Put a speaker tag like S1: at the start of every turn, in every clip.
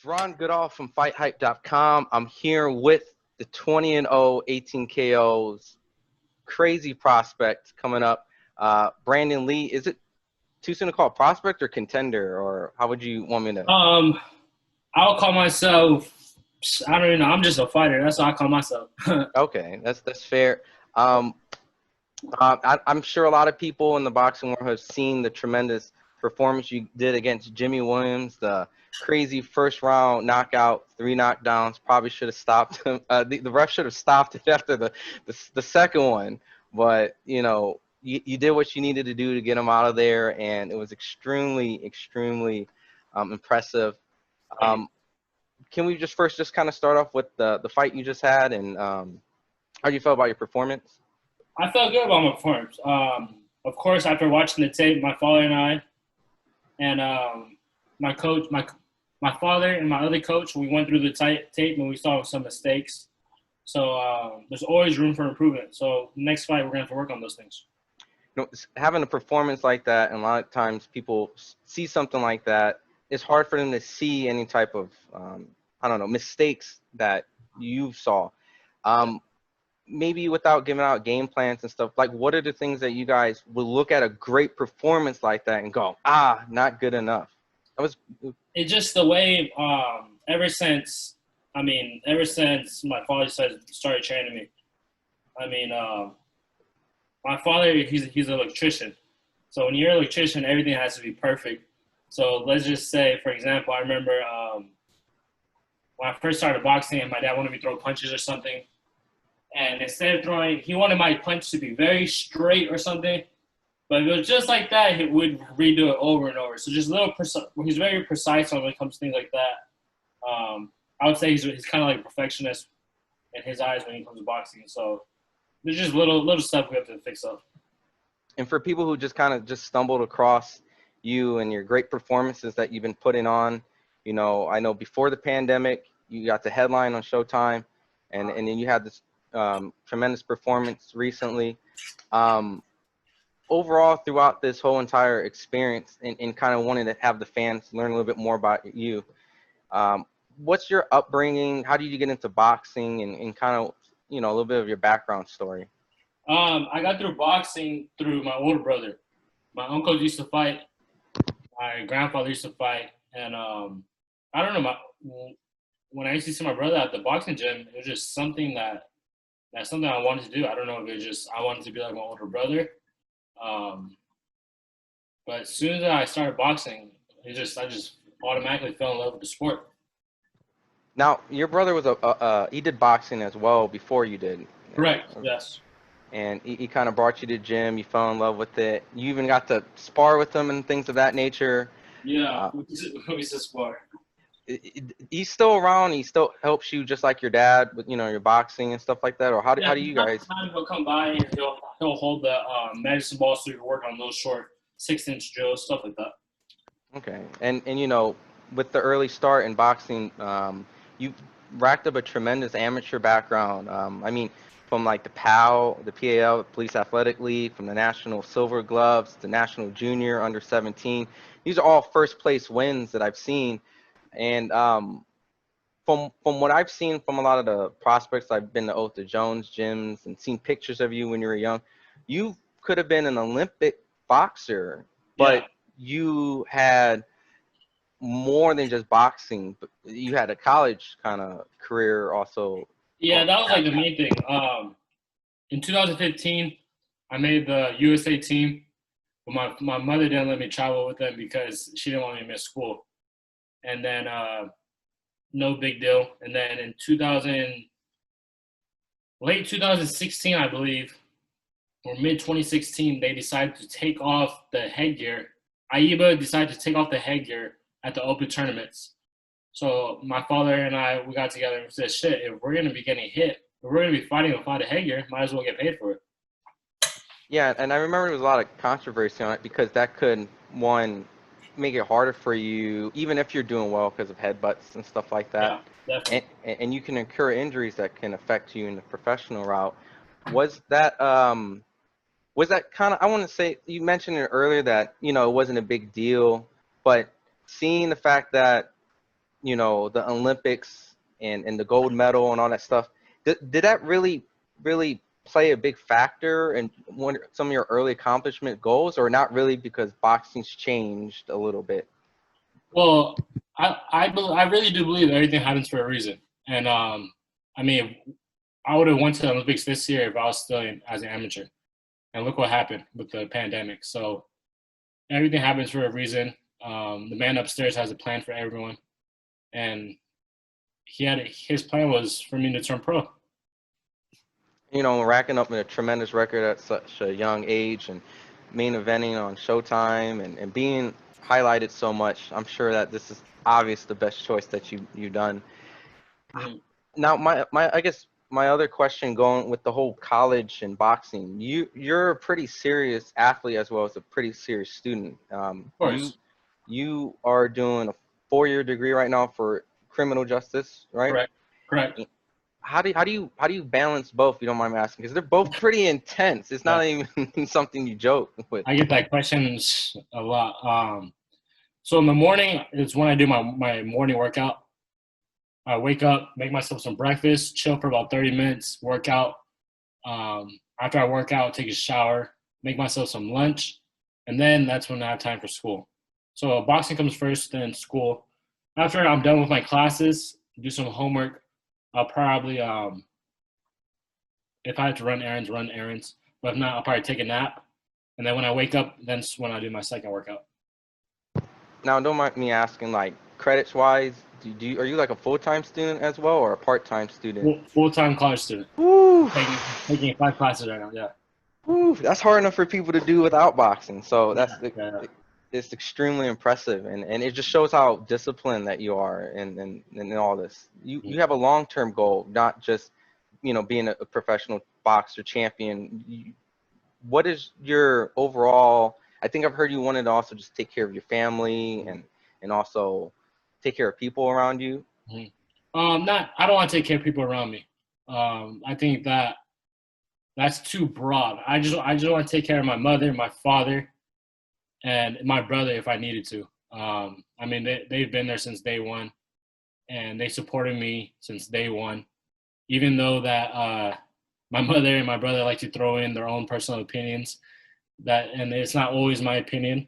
S1: It's Ron Goodall from FightHype.com. I'm here with the 20-0, 18 KOs, crazy prospect coming up. Brandun Lee, is it too soon to call prospect or contender, or how would you want me to?
S2: I'll call myself. I don't even know. I'm just a fighter. That's what I call myself.
S1: Okay, that's fair. I'm sure a lot of people in the boxing world have seen the tremendous performance you did against Jimmy Williams, the crazy first round knockout, 3 knockdowns. Probably should have stopped him. The ref should have stopped it after the second one. But, you did what you needed to do to get him out of there, and it was extremely, extremely impressive. Can we just kind of start off with the fight you just had, and how do you feel about your performance?
S2: I felt good about my performance. Of course, after watching the tape, my father and I, and my coach, my father and my other coach, we went through the tape and we saw some mistakes. So there's always room for improvement. So next fight, we're gonna have to work on those things.
S1: Having a performance like that, and a lot of times people see something like that, it's hard for them to see any type of mistakes that you saw. Maybe without giving out game plans and stuff, like what are the things that you guys would look at a great performance like that and go, not good enough?
S2: It's just the way. Ever since my father started training me. My father, he's an electrician. So when you're an electrician, everything has to be perfect. So let's just say, for example, I remember when I first started boxing and my dad wanted me to throw punches or something. And instead of throwing, he wanted my punch to be very straight or something. But if it was just like that, he would redo it over and over. So just he's very precise when it comes to things like that. I would say he's kind of like a perfectionist in his eyes when it comes to boxing. So there's just little stuff we have to fix up.
S1: And for people who just kind of just stumbled across you and your great performances that you've been putting on, I know before the pandemic, you got the headline on Showtime, and then you had this tremendous performance recently. Overall, throughout this whole entire experience, and kind of wanting to have the fans learn a little bit more about you, what's your upbringing? How did you get into boxing, and kind of, a little bit of your background story?
S2: I got through boxing through my older brother. My uncle used to fight. My grandfather used to fight. And I don't know, when I used to see my brother at the boxing gym, it was just something that's something I wanted to do. I don't know if it was just I wanted to be like my older brother. But as soon as I started boxing, I just automatically fell in love with the sport.
S1: Now, your brother was he did boxing as well before you did.
S2: Correct. Yes.
S1: And he kind of brought you to the gym. You fell in love with it. You even got to spar with him and things of that nature.
S2: Yeah, we used to spar.
S1: He's still around. He still helps you just like your dad with your boxing and stuff like that. Or how do you guys?
S2: Time he'll come by and he'll hold the medicine ball so you can work on those short 6-inch drills, stuff like that.
S1: Okay, and with the early start in boxing, you racked up a tremendous amateur background. From like the PAL, the PAL, Police Athletic League, from the National Silver Gloves, the National Junior Under 17. These are all first place wins that I've seen. And from what I've seen from a lot of the prospects, I've been to Otha Jones gyms and seen pictures of you when you were young. You could have been an Olympic boxer, but you had more than just boxing. But you had a college kind of career also.
S2: Yeah, that was like the main thing. In 2015, I made the USA team, but my mother didn't let me travel with them because she didn't want me to miss school. And then no big deal. And then in late 2016, I believe, or mid 2016, they decided to take off the headgear. AIBA decided to take off the headgear at the open tournaments. So my father and I, we got together and said, shit, if we're going to be getting hit, if we're going to be fighting without a headgear, might as well get paid for it.
S1: Yeah, and I remember there was a lot of controversy on it because that could, one, make it harder for you, even if you're doing well because of headbutts and stuff like that.
S2: Yeah, definitely.
S1: And you can incur injuries that can affect you in the professional route. Was that kind of, I want to say, you mentioned it earlier that, it wasn't a big deal, but seeing the fact that the Olympics and the gold medal and all that stuff, did that really play a big factor in some of your early accomplishment goals, or not really because boxing's changed a little bit?
S2: Well, I really do believe everything happens for a reason. And I mean, I would have went to the Olympics this year if I was still as an amateur. And look what happened with the pandemic. So everything happens for a reason. The man upstairs has a plan for everyone, and his plan was for me to turn pro.
S1: Racking up a tremendous record at such a young age and main eventing on Showtime and being highlighted so much, I'm sure that this is obvious the best choice that you've done.
S2: Mhm.
S1: Now, I guess my other question going with the whole college and boxing, you're a pretty serious athlete as well as a pretty serious student.
S2: Of course,
S1: You are doing a 4-year degree right now for criminal justice, right?
S2: correct, correct.
S1: How do you balance both? If you don't mind me asking, because they're both pretty intense. It's
S2: Yeah,
S1: not even something you joke with.
S2: I get that question a lot. So in the morning is when I do my morning workout. I wake up, make myself some breakfast, chill for about 30 minutes, work out. After I work out, take a shower, make myself some lunch, and then that's when I have time for school. So boxing comes first, then school. After I'm done with my classes, do some homework. I'll probably, if I have to run errands, run errands. But if not, I'll probably take a nap. And then when I wake up, that's when I do my second workout.
S1: Now, don't mind me asking, like credits wise, are you like a full-time student as well or a part-time student?
S2: Full-time college student.
S1: Woo,
S2: Taking 5 classes right now, yeah.
S1: woo, that's hard enough for people to do without boxing. So
S2: Yeah, yeah.
S1: it's extremely impressive, and it just shows how disciplined that you are in all this. You have a long-term goal, not just being a professional boxer champion. What is your overall? I think I've heard you wanted to also just take care of your family and also take care of people around you.
S2: Mhm. Not. I don't want to take care of people around me. I think that's too broad. I just want to take care of my mother, my father, and my brother if I needed to. I mean, they've been there since day one, and they supported me since day one. Even though that my mother and my brother like to throw in their own personal opinions, and it's not always my opinion,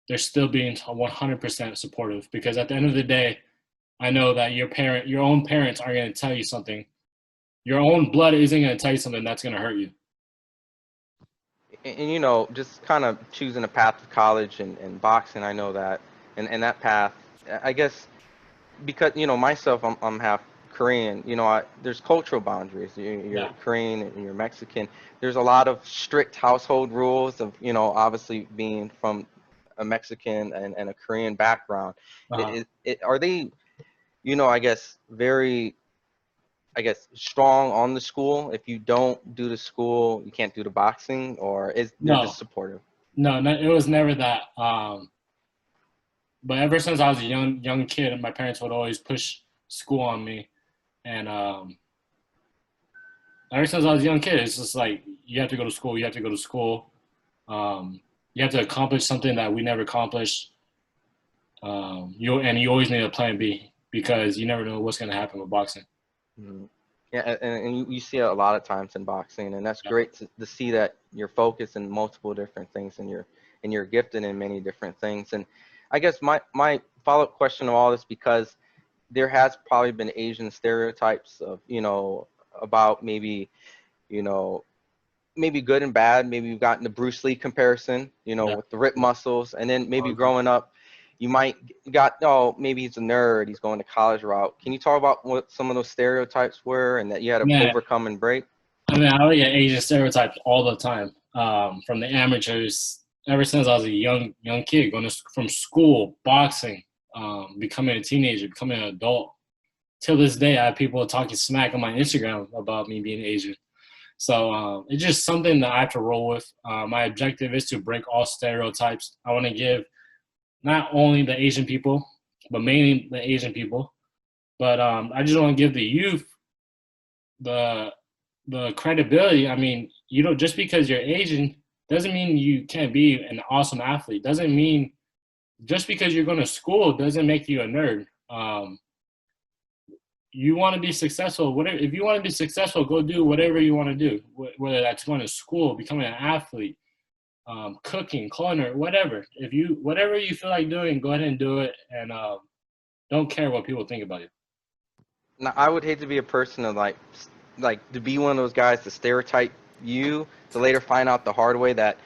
S2: they're still being 100% supportive because at the end of the day, I know that your own parents are going to tell you something. Your own blood isn't going to tell you something that's going to hurt you.
S1: And just kind of choosing a path of college and boxing, I know that, and that path, I guess, because myself, I'm half Korean. There's cultural boundaries. You're
S2: Yeah.
S1: Korean and you're Mexican. There's a lot of strict household rules of obviously being from a Mexican and a Korean background.
S2: Uh-huh.
S1: Are they I guess very, I guess, strong on the school? If you don't do the school, you can't do the boxing, or they're
S2: No,
S1: just supportive?
S2: no, it was never that. But ever since I was a young kid, my parents would always push school on me, and ever since I was a young kid, it's just like you have to go to school. You have to go to school. You have to accomplish something that we never accomplished. You always need a plan B because you never know what's going to happen with boxing.
S1: Mhm. Yeah, and you see it a lot of times in boxing, and that's
S2: Yeah.
S1: great to see that you're focused in multiple different things, and you're gifted in many different things. And I guess my follow-up question to all this, because there has probably been Asian stereotypes of about you know maybe good and bad. Maybe you've gotten the Bruce Lee comparison,
S2: Yeah.
S1: with the ripped muscles, and then maybe
S2: Um,
S1: growing up, you might got, oh, maybe he's a nerd, he's going to college route. Can you talk about what some of those stereotypes were and that you had to
S2: Man,
S1: overcome and break?
S2: I mean, I would get Asian stereotypes all the time from the amateurs. Ever since I was a young kid, from school, boxing, becoming a teenager, becoming an adult. Till this day, I have people talking smack on my Instagram about me being Asian. So it's just something that I have to roll with. My objective is to break all stereotypes. I want to give not only the Asian people, but mainly the Asian people, but I just want to give the youth the credibility. I mean, just because you're Asian doesn't mean you can't be an awesome athlete. Doesn't mean just because you're going to school doesn't make you a nerd. you want to be successful, whatever. If you want to be successful, go do whatever you want to do. Whether that's going to school, becoming an athlete, cooking, culinary, whatever. Whatever you feel like doing, go ahead and do it, and don't care what people think about you.
S1: Now, I would hate to be a person to like to be one of those guys to stereotype you to later find out the hard way that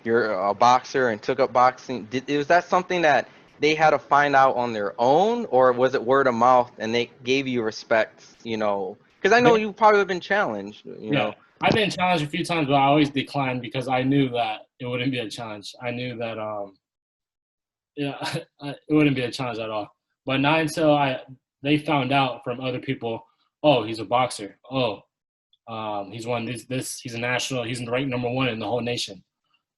S1: you're a boxer and took up boxing. Was that something that they had to find out on their own, or was it word of mouth and they gave you respect? You know, because I know you probably have been challenged. You
S2: Yeah,
S1: know,
S2: I've been challenged a few times, but I always declined because I knew that it wouldn't be a challenge. I knew that yeah, it wouldn't be a challenge at all. But not until they found out from other people, oh, he's a boxer. Oh, he's won this. He's a national. He's ranked number 1 in the whole nation.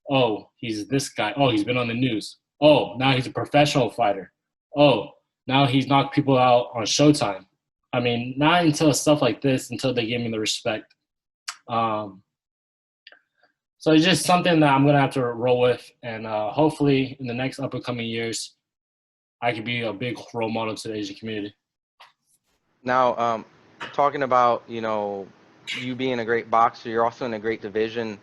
S2: Oh, he's this guy. Oh, he's been on the news. Oh, now he's a professional fighter. Oh, now he's knocked people out on Showtime. I mean, not until stuff like this, until they gave me the respect. So it's just something that I'm going to have to roll with. And hopefully in the next up and coming years, I can be a big role model to the Asian community.
S1: now talking about you being a great boxer, you're also in a great division.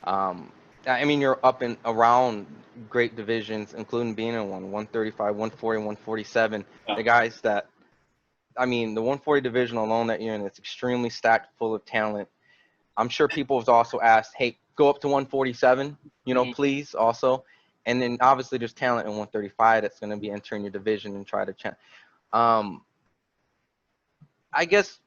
S1: I mean, you're up and around great divisions, including being in 135, 140, 147.
S2: Yeah.
S1: The guys that, I mean, the 140 division alone that you're in is extremely stacked, full of talent. I'm sure people have also asked, hey, go up to 147, please also. And then obviously there's talent in 135 that's going to be entering your division and try to I guess,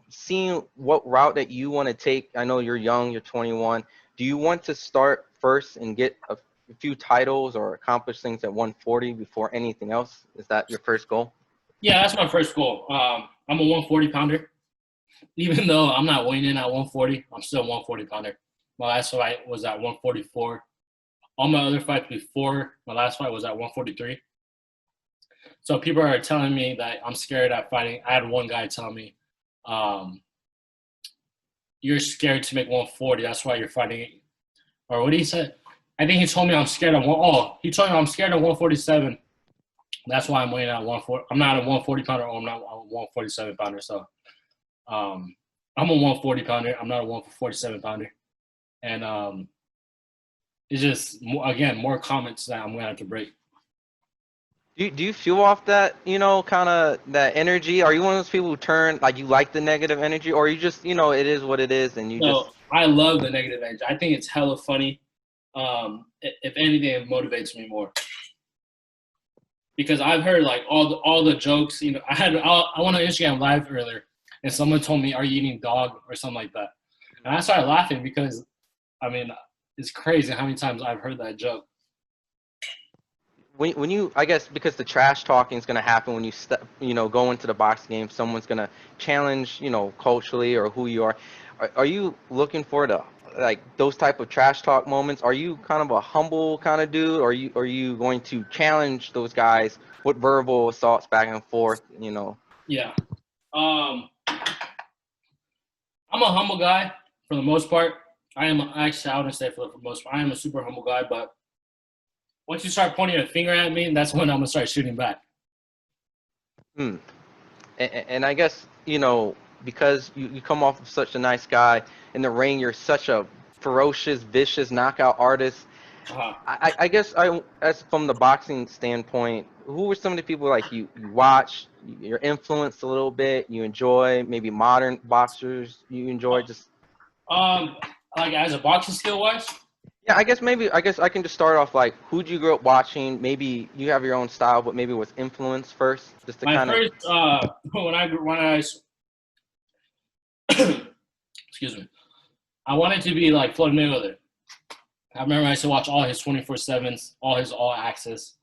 S1: seeing what route that you want to take. I know you're young, you're 21. Do you want to start first and get a few titles or accomplish things at 140 before anything else? Is that your first goal?
S2: Yeah, that's my first goal. I'm a 140 pounder. Even though I'm not weighing in at 140, I'm still a 140 pounder. My last fight was at 144. All my other fights before my last fight was at 143. So people are telling me that I'm scared at fighting. I had one guy tell me, you're scared to make 140. That's why you're fighting. Or what he said. I think he told me I'm scared of he told me I'm scared of 147. That's why I'm weighing at 140. I'm not a 140 pounder, or I'm not a 147 pounder. So I'm a 140 pounder. I'm not a 147 pounder. And it's just, again, more comments that I'm going to have to break.
S1: Do you feel off that, kind of that energy? Are you one of those people who turn, like, you like the negative energy, or you just, it is what it is, and
S2: I love the negative energy. I think it's hella funny. If anything, it motivates me more. Because I've heard, like, all the jokes. I went on Instagram Live earlier, and someone told me, are you eating dog, or something like that. And I started laughing because, I mean, it's crazy how many times I've heard that joke.
S1: When you, I guess, because the trash talking is going to happen when you go into the boxing game, someone's going to challenge, culturally or who you are. Are you looking for those type of trash talk moments? Are you kind of a humble kind of dude, or are you going to challenge those guys with verbal assaults back and forth?
S2: Yeah. I'm a humble guy for the most part. I wouldn't say for the most part. I am a super humble guy, but once you start pointing a finger at me, that's when I'm going to start shooting back.
S1: And I guess, because you come off of such a nice guy, in the ring you're such a ferocious, vicious knockout artist.
S2: Uh-huh.
S1: I guess as from the boxing standpoint, who were some of the people like you watch, you're influenced a little bit, you enjoy, maybe modern boxers you enjoy? Just
S2: like as a boxing skill wise?
S1: Yeah, I guess I can just start off like, who'd you grow up watching? Maybe you have your own style, but maybe was influenced first, just to kind of.
S2: When I excuse me, I wanted to be like Floyd Mayweather. I remember I used to watch all his 24/7s, all his all access,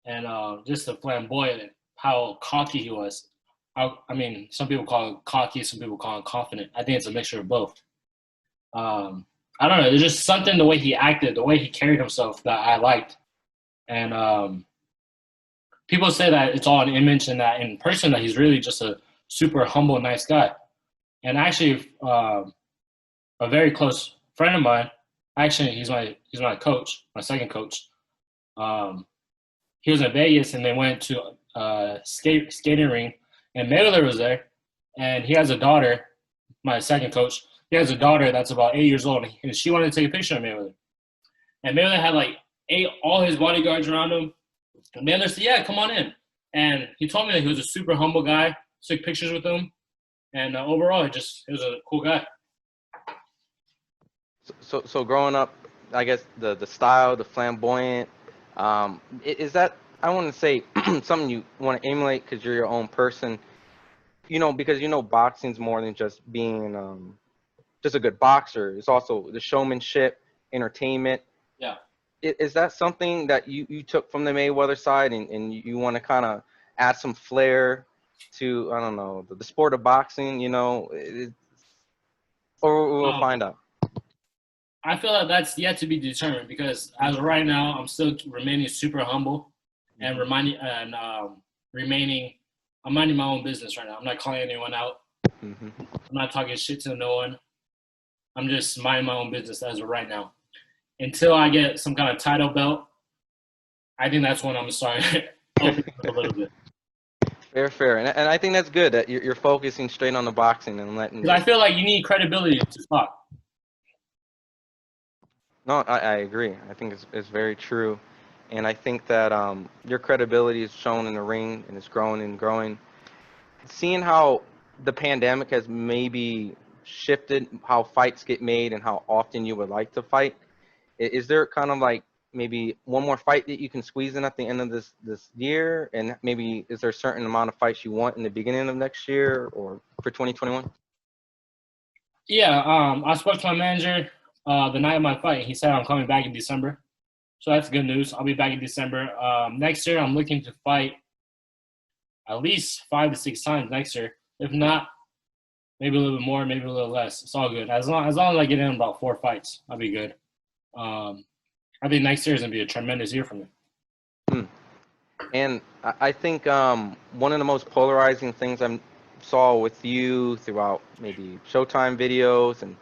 S2: and just the flamboyant, how cocky he was. I mean, some people call him cocky, some people call him confident. I think it's a mixture of both. I don't know. There's just something, the way he acted, the way he carried himself, that I liked. And people say that it's all an image, and that in person that he's really just a super humble, nice guy. And actually, a very close friend of mine, actually, he's my coach, my second coach. He was in Vegas, and they went to a skating ring, and Mayweather was there. and he has a daughter. My second coach, he has a daughter that's about 8 years old, and she wanted to take a picture of Mayweather. And Mayweather had like all his bodyguards around him. And Mayweather said, "Yeah, come on in." And he told me that he was a super humble guy. Took pictures with him, and overall, he was a cool guy.
S1: So growing up, I guess the style, the flamboyant, is that, I want to say, something you want to emulate because you're your own person, because boxing's more than just being just a good boxer. It's also the showmanship, entertainment.
S2: Yeah.
S1: Is that something that you took from the Mayweather side, and you want to kind of add some flair to, I don't know, the sport of boxing, or we'll find out.
S2: I feel like that's yet to be determined because as of right now, I'm still remaining super humble and remaining. I'm minding my own business right now. I'm not calling anyone out.
S1: Mm-hmm.
S2: I'm not talking shit to no one. I'm just minding my own business as of right now. Until I get some kind of title belt, I think that's when I'm starting opening up a little bit.
S1: Fair, and I think that's good that you're focusing straight on the boxing and letting.
S2: Because I feel like you need credibility to talk.
S1: No, I agree. I think it's very true, and I think that your credibility is shown in the ring, and it's growing and growing. Seeing how the pandemic has maybe shifted how fights get made and how often you would like to fight, is there kind of like maybe one more fight that you can squeeze in at the end of this year, and maybe is there a certain amount of fights you want in the beginning of next year or for 2021?
S2: Yeah, I spoke to my manager the night of my fight. He said I'm coming back in December. So that's good news. I'll be back in December. Next year, I'm looking to fight at least 5 to 6 times next year. If not, maybe a little bit more, maybe a little less. It's all good. As long as I get in about 4 fights, I'll be good. I think next year is going to be a tremendous year for me.
S1: And I think one of the most polarizing things I saw with you throughout maybe Showtime videos and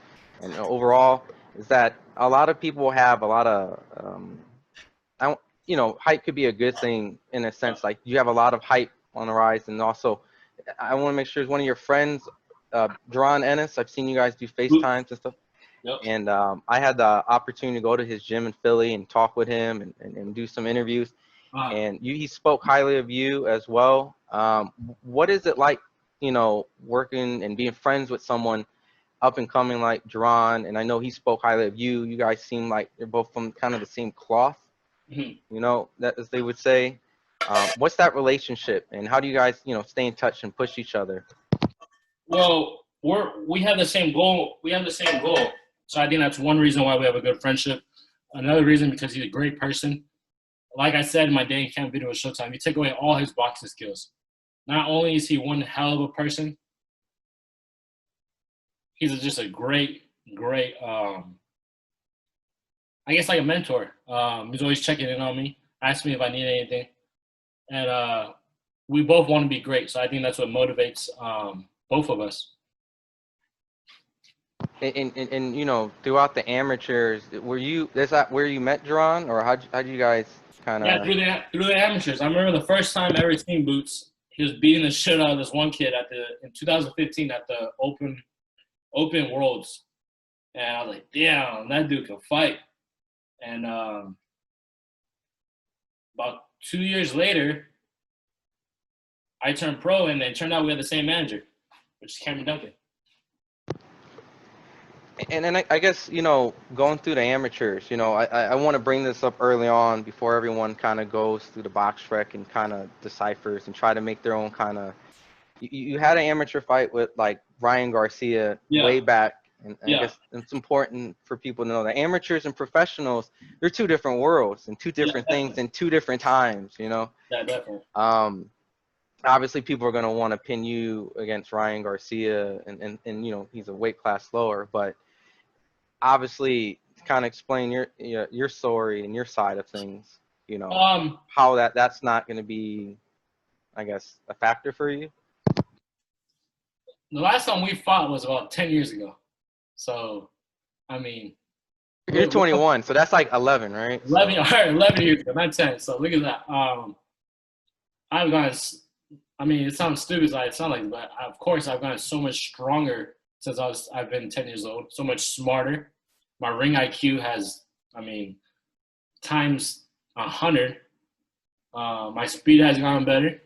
S1: overall is that a lot of people have a lot of hype could be a good thing in a sense. Like you have a lot of hype on the rise, and also I want to make sure it's one of your friends, Duran Ennis. I've seen you guys do FaceTimes and stuff.
S2: Yep.
S1: And I had the opportunity to go to his gym in Philly and talk with him and do some interviews. And he spoke highly of you as well. What is it like, working and being friends with someone up and coming like Duran? And I know he spoke highly of you. You guys seem like you're both from kind of the same cloth, that, as they would say. What's that relationship, and how do you guys, stay in touch and push each other?
S2: Well, we have the same goal. So I think that's one reason why we have a good friendship. Another reason, because he's a great person. Like I said in my day in camp video with Showtime, you take away all his boxing skills. Not only is he one hell of a person, he's just a great, I guess like a mentor. He's always checking in on me, asking me if I need anything. And we both want to be great. So I think that's what motivates both of us.
S1: And throughout the amateurs, is that where you met Duran, or how'd you guys kind of?
S2: Yeah, through the amateurs. I remember the first time I ever seen Boots. He was beating the shit out of this one kid in 2015 at the Open Worlds, and I was like, damn, that dude can fight. And about 2 years later, I turned pro, and it turned out we had the same manager, which is Cameron Duncan.
S1: And then I guess, going through the amateurs, I want to bring this up early on before everyone kind of goes through the box rec and kind of deciphers and try to make their own kind of. You had an amateur fight with like Ryan Garcia way back, and I guess it's important for people to know that amateurs and professionals, they're two different worlds and two different things and two different times,
S2: Yeah, definitely.
S1: Obviously people are going to want to pin you against Ryan Garcia, and he's a weight class lower, but obviously kind of explain your story and your side of things, how that's not going to be, I guess, a factor for you.
S2: The last time we fought was about 10 years ago. So, I mean,
S1: you're 21, so that's like 11, right?
S2: 11 years ago, not 10. So look at that. I've gone I mean, it sounds stupid, like it sounds like, but of course I've gotten so much stronger since I've been 10 years old, so much smarter. My ring IQ has, I mean, times 100. My speed has gotten better.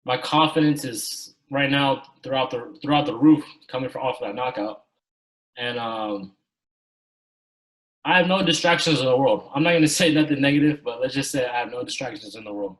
S2: My confidence is right now throughout the roof coming from off that knockout, and I have no distractions in the world. I'm not gonna say nothing negative, but let's just say I have no distractions in the world.